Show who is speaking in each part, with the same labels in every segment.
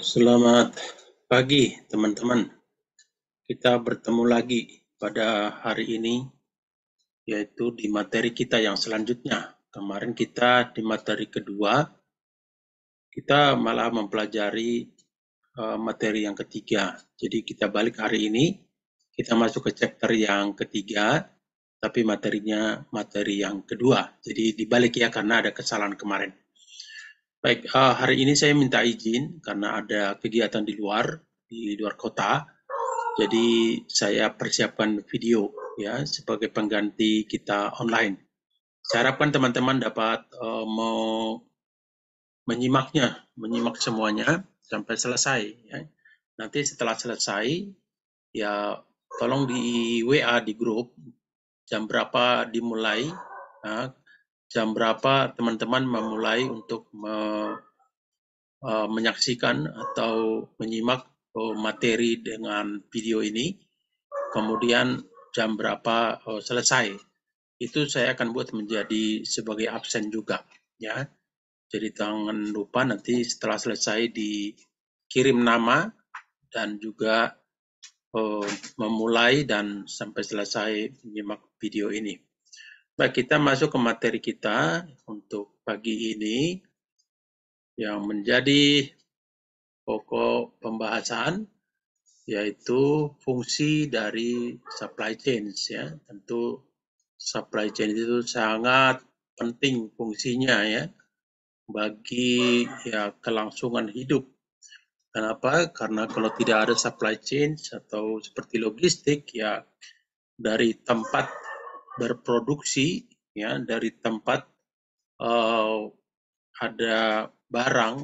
Speaker 1: Selamat pagi, teman-teman. Kita bertemu lagi pada hari ini, yaitu di materi kita yang selanjutnya. Kemarin kita di materi kedua, kita malah mempelajari materi yang ketiga. Jadi kita balik hari ini, kita masuk ke chapter yang ketiga, tapi materinya materi yang kedua. Jadi dibalik ya, karena ada kesalahan kemarin. Baik, hari ini saya minta izin karena ada kegiatan di luar kota. Jadi saya persiapkan video ya sebagai pengganti kita online. Saya harapkan teman-teman dapat menyimak semuanya sampai selesai. Ya. Nanti setelah selesai, ya tolong di WA di grup jam berapa dimulai, jam berapa teman-teman memulai untuk menyaksikan atau menyimak materi dengan video ini, kemudian jam berapa selesai. Itu saya akan buat menjadi sebagai absen juga, ya. Jadi jangan lupa nanti setelah selesai dikirim nama dan juga memulai dan sampai selesai menyimak video ini. Baik, kita masuk ke materi kita untuk pagi ini yang menjadi pokok pembahasan yaitu fungsi dari supply chain ya. Tentu supply chain itu sangat penting fungsinya ya bagi ya kelangsungan hidup. Kenapa? Karena kalau tidak ada supply chain atau seperti logistik ya dari tempat berproduksi ya dari tempat ada barang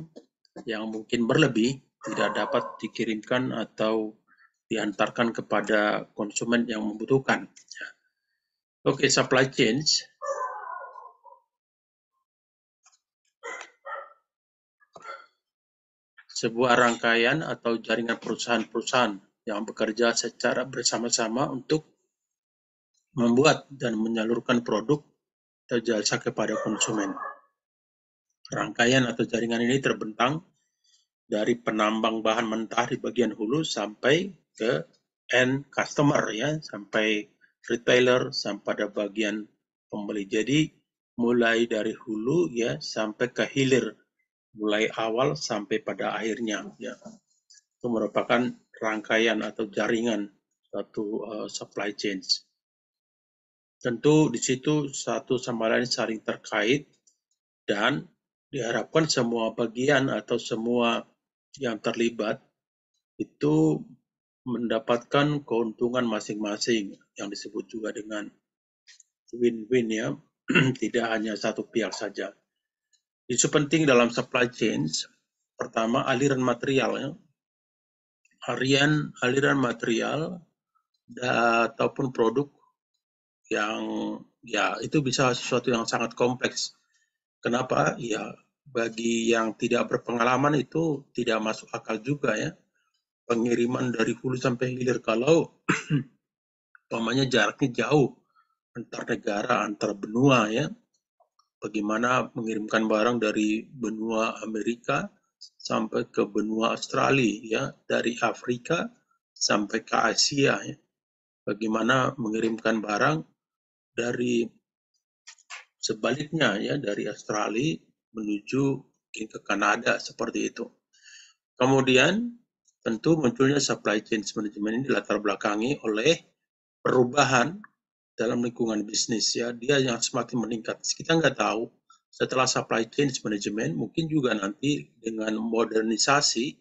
Speaker 1: yang mungkin berlebih tidak dapat dikirimkan atau diantarkan kepada konsumen yang membutuhkan. Oke, supply chains. Sebuah rangkaian atau jaringan perusahaan-perusahaan yang bekerja secara bersama-sama untuk membuat dan menyalurkan produk atau jasa kepada konsumen. Rangkaian atau jaringan ini terbentang dari penambang bahan mentah di bagian hulu sampai ke end customer ya, sampai retailer sampai pada bagian pembeli. Jadi mulai dari hulu ya sampai ke hilir, mulai awal sampai pada akhirnya ya. Itu merupakan rangkaian atau jaringan suatu supply chain. Tentu di situ satu sama lain saling terkait dan diharapkan semua bagian atau semua yang terlibat itu mendapatkan keuntungan masing-masing yang disebut juga dengan win-win ya, tidak hanya satu pihak saja. Isu penting dalam supply chain, pertama aliran material ya. Aliran material ataupun produk yang ya itu bisa sesuatu yang sangat kompleks. Kenapa? Ya bagi yang tidak berpengalaman itu tidak masuk akal juga ya. Pengiriman dari hulu sampai hilir kalau umpamanya jaraknya jauh antar negara, antar benua ya. Bagaimana mengirimkan barang dari benua Amerika sampai ke benua Australia ya, dari Afrika sampai ke Asia ya. Bagaimana mengirimkan barang dari sebaliknya ya, dari Australia menuju ke Kanada seperti itu. Kemudian tentu munculnya supply chain management ini dilatar belakangi oleh perubahan dalam lingkungan bisnis ya, dia yang semakin meningkat. Kita nggak tahu setelah supply chain management mungkin juga nanti dengan modernisasi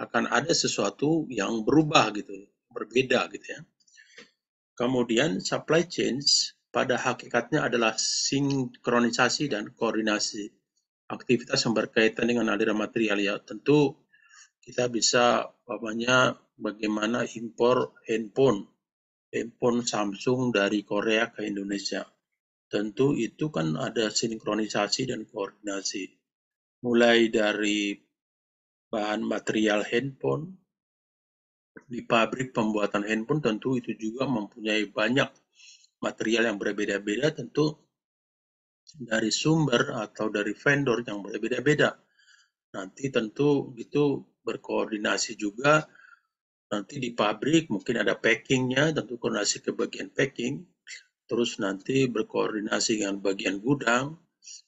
Speaker 1: akan ada sesuatu yang berubah gitu, berbeda gitu ya. Kemudian supply chain pada hakikatnya adalah sinkronisasi dan koordinasi aktivitas yang berkaitan dengan aliran material ya. Tentu kita bisa bagaimana impor handphone Samsung dari Korea ke Indonesia. Tentu itu kan ada sinkronisasi dan koordinasi. Mulai dari bahan material handphone, di pabrik pembuatan handphone tentu itu juga mempunyai banyak material yang berbeda-beda, tentu dari sumber atau dari vendor yang berbeda-beda. Nanti tentu itu berkoordinasi juga. Nanti di pabrik mungkin ada packingnya, tentu koordinasi ke bagian packing. Terus nanti berkoordinasi dengan bagian gudang,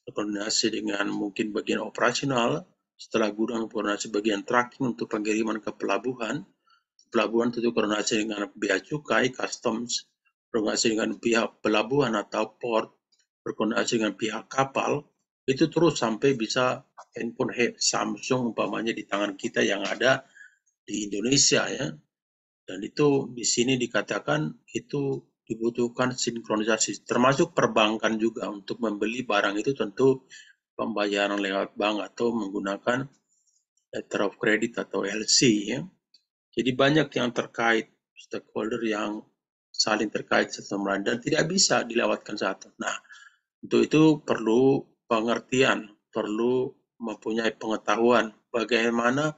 Speaker 1: berkoordinasi dengan mungkin bagian operasional. Setelah gudang, koordinasi bagian tracking untuk pengiriman ke pelabuhan. Pelabuhan tentu koordinasi dengan bea cukai, customs, berkoordinasi dengan pihak pelabuhan atau port, berkoordinasi dengan pihak kapal. Itu terus sampai bisa handphone Samsung umpamanya di tangan kita yang ada di Indonesia ya. Dan itu di sini dikatakan itu dibutuhkan sinkronisasi, termasuk perbankan juga untuk membeli barang itu tentu pembayaran lewat bank atau menggunakan letter of credit atau LC ya. Jadi banyak yang terkait, stakeholder yang saling terkait satu sama lain dan tidak bisa dilewatkan satu. Nah, untuk itu perlu pengertian, perlu mempunyai pengetahuan bagaimana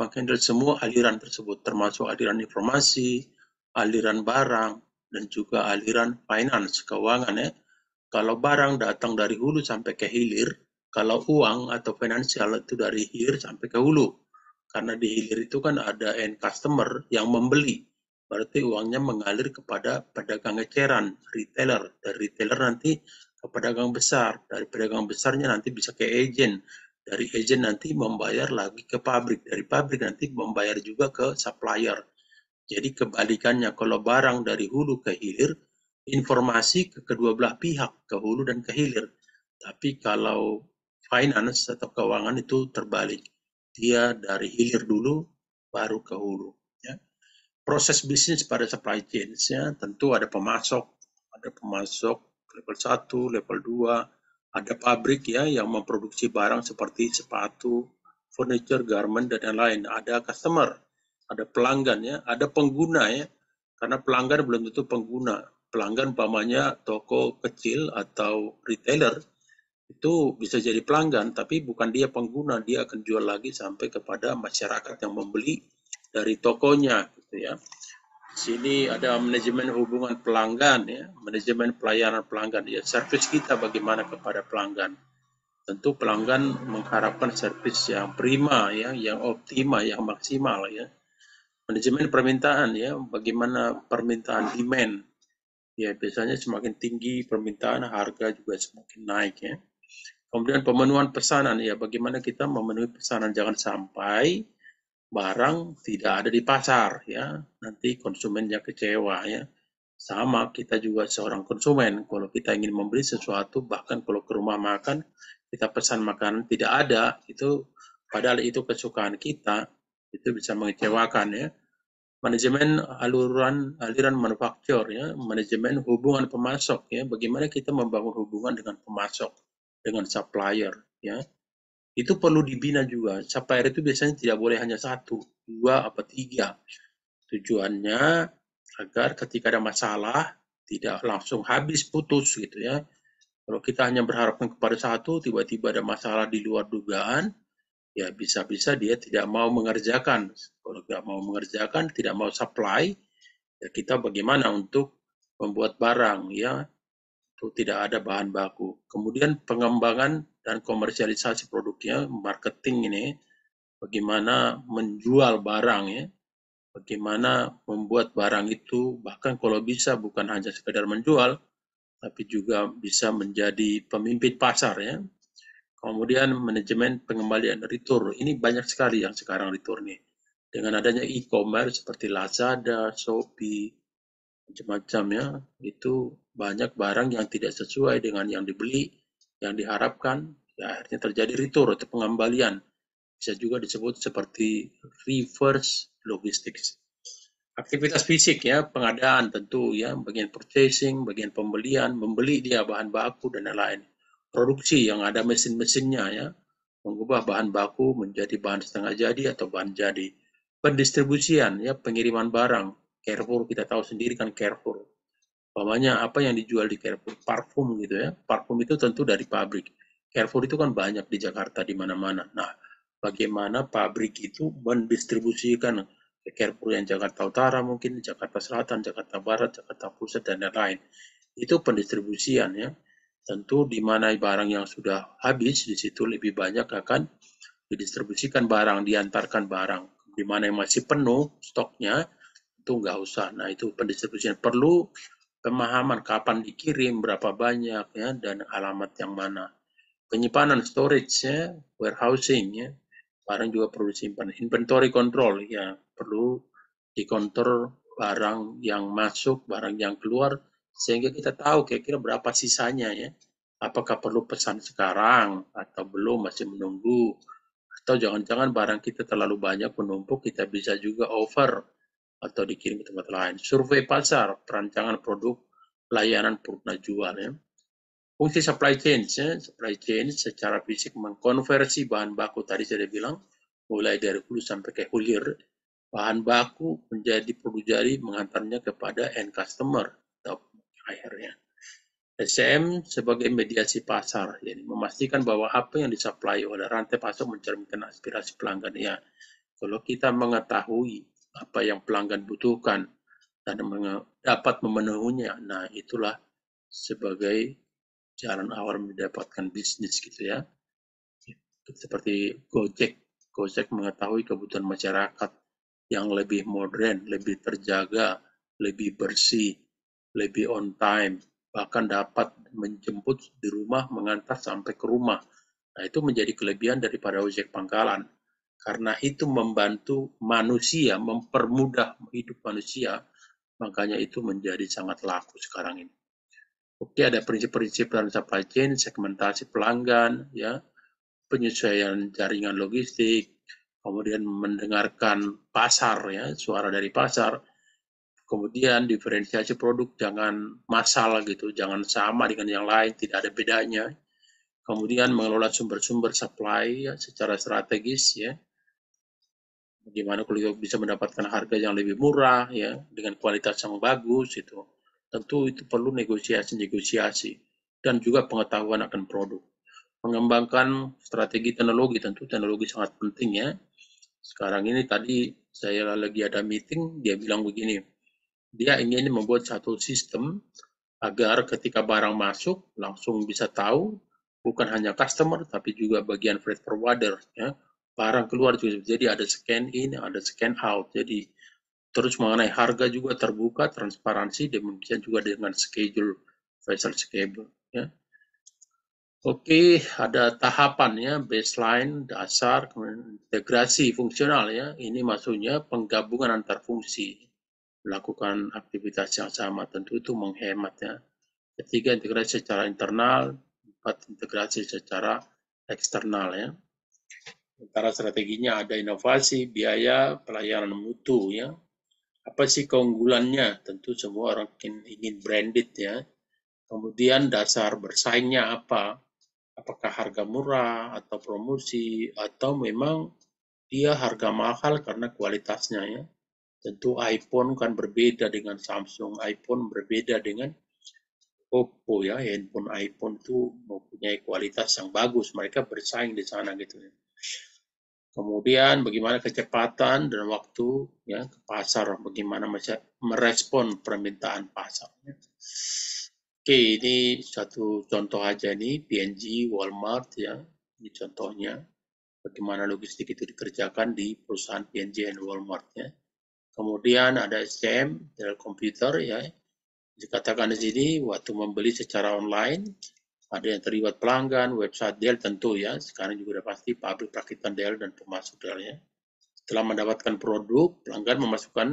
Speaker 1: menghandle semua aliran tersebut, termasuk aliran informasi, aliran barang, dan juga aliran finance, keuangan ya. Kalau barang datang dari hulu sampai ke hilir, kalau uang atau finansial itu dari hilir sampai ke hulu. Karena di hilir itu kan ada end customer yang membeli. Berarti uangnya mengalir kepada pedagang eceran, retailer. Dari retailer nanti ke pedagang besar. Dari pedagang besarnya nanti bisa ke agent. Dari agent nanti membayar lagi ke pabrik. Dari pabrik nanti membayar juga ke supplier. Jadi kebalikannya, kalau barang dari hulu ke hilir, informasi ke kedua belah pihak, ke hulu dan ke hilir. Tapi kalau finance atau keuangan itu terbalik. Dia dari hilir dulu, baru ke hulu. Ya. Proses bisnis pada supply chain, ya, tentu ada pemasok level 1, level 2, ada pabrik ya yang memproduksi barang seperti sepatu, furniture, garment, dan lain-lain. Ada customer, ada pelanggan ya, ada pengguna ya. Karena pelanggan belum tentu pengguna. Pelanggan umpamanya toko kecil atau retailer itu bisa jadi pelanggan, tapi bukan dia pengguna, dia akan jual lagi sampai kepada masyarakat yang membeli dari tokonya, gitu ya. Di sini ada manajemen hubungan pelanggan, ya, manajemen pelayanan pelanggan, ya, servis kita bagaimana kepada pelanggan. Tentu pelanggan mengharapkan servis yang prima, ya, yang optimal, yang maksimal, ya. Manajemen permintaan, ya, bagaimana permintaan demand, ya, biasanya semakin tinggi permintaan, harga juga semakin naik, ya. Kemudian pemenuhan pesanan, ya bagaimana kita memenuhi pesanan, jangan sampai barang tidak ada di pasar, ya nanti konsumennya kecewa ya. Sama kita juga seorang konsumen, kalau kita ingin membeli sesuatu, bahkan kalau ke rumah makan kita pesan makanan tidak ada, itu padahal itu kesukaan kita, itu bisa mengecewakan ya. Manajemen aliran manufaktur ya, manajemen hubungan pemasok ya, bagaimana kita membangun hubungan dengan pemasok, dengan supplier ya. Itu perlu dibina juga. Supplier itu biasanya tidak boleh hanya satu, dua, apa tiga. Tujuannya agar ketika ada masalah tidak langsung habis putus gitu ya. Kalau kita hanya berharapkan kepada satu, tiba-tiba ada masalah di luar dugaan, ya bisa-bisa dia tidak mau mengerjakan. Kalau tidak mau mengerjakan, tidak mau supply, ya kita bagaimana untuk membuat barang ya, itu tidak ada bahan baku. Kemudian pengembangan dan komersialisasi produknya, marketing ini, bagaimana menjual barang ya, bagaimana membuat barang itu, bahkan kalau bisa bukan hanya sekedar menjual, tapi juga bisa menjadi pemimpin pasar ya. Kemudian manajemen pengembalian retur, ini banyak sekali yang sekarang retur nih. Dengan adanya e-commerce seperti Lazada, Shopee, macam-macam ya, itu banyak barang yang tidak sesuai dengan yang dibeli, yang diharapkan, ya akhirnya terjadi retur atau pengembalian. Bisa juga disebut seperti reverse logistics. Aktivitas fisik ya, pengadaan tentu ya, bagian purchasing, bagian pembelian, membeli dia bahan baku dan lain-lain. Produksi yang ada mesin-mesinnya ya, mengubah bahan baku menjadi bahan setengah jadi atau bahan jadi. Pendistribusian ya, pengiriman barang. Carrefour kita tahu sendiri kan Carrefour. Umpamanya apa yang dijual di Carrefour, parfum gitu ya. Parfum itu tentu dari pabrik. Carrefour itu kan banyak di Jakarta di mana-mana. Nah, bagaimana pabrik itu mendistribusikan ke Carrefour yang Jakarta Utara, mungkin Jakarta Selatan, Jakarta Barat, Jakarta Pusat, dan lain-lain. Itu pendistribusian ya. Tentu di mana barang yang sudah habis, di situ lebih banyak akan didistribusikan barang, diantarkan barang. Di mana yang masih penuh stoknya, itu nggak usah. Nah, itu pendistribusian. Perlu pemahaman kapan dikirim, berapa banyak, ya, dan alamat yang mana. Penyimpanan, storage, ya, warehousing, ya, barang juga perlu disimpan. Inventory control, ya, perlu dikontrol barang yang masuk, barang yang keluar, sehingga kita tahu kira-kira berapa sisanya, ya. Apakah perlu pesan sekarang atau belum, masih menunggu, atau jangan-jangan barang kita terlalu banyak menumpuk, kita bisa juga over atau dikirim ke tempat lain. Survei pasar, perancangan produk, layanan purna jual, ya. Fungsi supply chain, ya. Supply chain secara fisik mengkonversi bahan baku, tadi saya bilang, mulai dari hulu sampai ke hilir, bahan baku menjadi produk jadi, mengantarnya kepada end customer atau akhirnya. SCM sebagai mediasi pasar, jadi memastikan bahwa apa yang disuplai oleh rantai pasar mencerminkan aspirasi pelanggan. Ya, kalau kita mengetahui apa yang pelanggan butuhkan dan dapat memenuhinya, nah itulah sebagai jalan awal mendapatkan bisnis gitu ya. Seperti Gojek mengetahui kebutuhan masyarakat yang lebih modern, lebih terjaga, lebih bersih, lebih on time, bahkan dapat menjemput di rumah, mengantar sampai ke rumah. Nah, itu menjadi kelebihan daripada ojek pangkalan. Karena itu membantu manusia, mempermudah hidup manusia, makanya itu menjadi sangat laku sekarang ini. Oke, ada prinsip-prinsip dalam supply chain, segmentasi pelanggan, ya, penyesuaian jaringan logistik, kemudian mendengarkan pasar, ya, suara dari pasar, kemudian diferensiasi produk, jangan massal gitu, jangan sama dengan yang lain, tidak ada bedanya. Kemudian mengelola sumber-sumber supply, ya, secara strategis, ya, bagaimana kalau bisa mendapatkan harga yang lebih murah, ya, dengan kualitas yang bagus, itu tentu itu perlu negosiasi dan juga pengetahuan akan produk. Mengembangkan strategi teknologi, tentu teknologi sangat penting, ya. Sekarang ini tadi saya lagi ada meeting, dia bilang begini, dia ingin membuat satu sistem agar ketika barang masuk langsung bisa tahu, bukan hanya customer tapi juga bagian freight forwarder, ya. Barang keluar juga, jadi ada scan in, ada scan out. Jadi terus mengenai harga juga terbuka, transparansi, demikian juga dengan schedule, vessel schedule, ya. Oke, ada tahapannya, baseline, dasar, kemudian integrasi fungsional, ya. Ini maksudnya penggabungan antar fungsi, melakukan aktivitas yang sama, tentu itu menghemat, ya. Ketiga, integrasi secara internal, empat, integrasi secara eksternal, ya. Antara strateginya ada inovasi, biaya, pelayanan mutu, ya. Apa sih keunggulannya? Tentu semua orang ingin branded, ya. Kemudian dasar bersaingnya apa? Apakah harga murah atau promosi atau memang dia harga mahal karena kualitasnya, ya. Tentu iPhone kan berbeda dengan Samsung, iPhone berbeda dengan Oppo, ya. Handphone iPhone itu mempunyai kualitas yang bagus, mereka bersaing di sana gitu, ya. Kemudian bagaimana kecepatan dan waktu, ya, ke pasar, bagaimana merespon permintaan pasar. Oke, ini satu contoh aja nih, P&G, Walmart, ya. Ini contohnya bagaimana logistik itu dikerjakan di perusahaan P&G dan Walmart, ya. Kemudian ada SCM, Dell Computer, ya. Dikatakan di sini waktu membeli secara online, ada yang terlibat pelanggan, website Dell tentu, ya. Sekarang juga sudah pasti pabrik perakitan Dell dan pemasok Dell, ya. Setelah mendapatkan produk, pelanggan memasukkan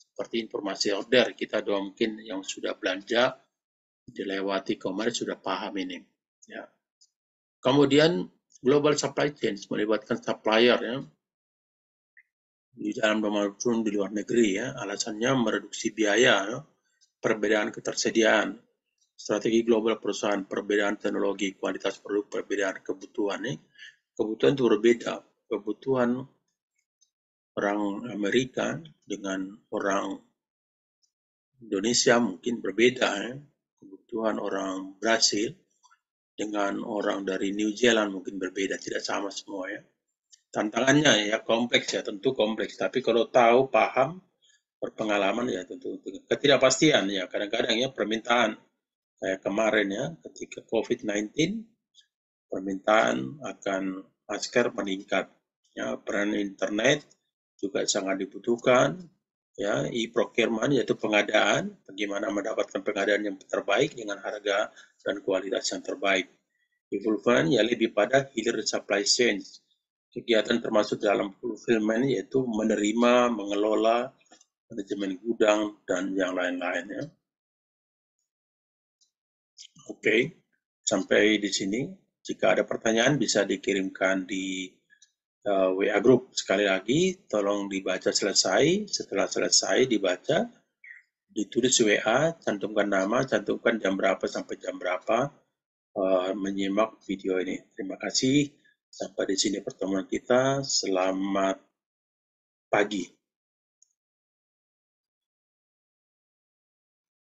Speaker 1: seperti informasi order. Kita doang mungkin yang sudah belanja dilewati e-commerce sudah paham ini, ya. Kemudian global supply chain melibatkan supplier, ya, di dalam maupun di luar negeri, ya. Alasannya mereduksi biaya, ya, perbedaan ketersediaan, strategi global perusahaan, perbedaan teknologi, kualitas produk, perbedaan kebutuhan, ya. Kebutuhan itu berbeda. Kebutuhan orang Amerika dengan orang Indonesia mungkin berbeda, ya. Kebutuhan orang Brasil dengan orang dari New Zealand mungkin berbeda, tidak sama semua, ya. Tantangannya ya kompleks, ya, tentu kompleks. Tapi kalau tahu, paham, berpengalaman, ya tentu ketidakpastian, ya, kadang-kadang, ya, permintaan kayak kemarin, ya, ketika COVID-19 permintaan akan masker meningkat. Ya, peran internet juga sangat dibutuhkan. Ya, e-procurement yaitu pengadaan, bagaimana mendapatkan pengadaan yang terbaik dengan harga dan kualitas yang terbaik. Fulfillment ya lebih pada hilir supply chain. Kegiatan termasuk dalam fulfillment yaitu menerima, mengelola, manajemen gudang, dan yang lain-lainnya. Oke, sampai di sini. Jika ada pertanyaan bisa dikirimkan di WA Group. Sekali lagi, tolong dibaca selesai. Setelah selesai dibaca, ditulis WA, cantumkan nama, cantumkan jam berapa sampai jam berapa menyimak video ini. Terima kasih. Sampai di sini pertemuan kita. Selamat pagi.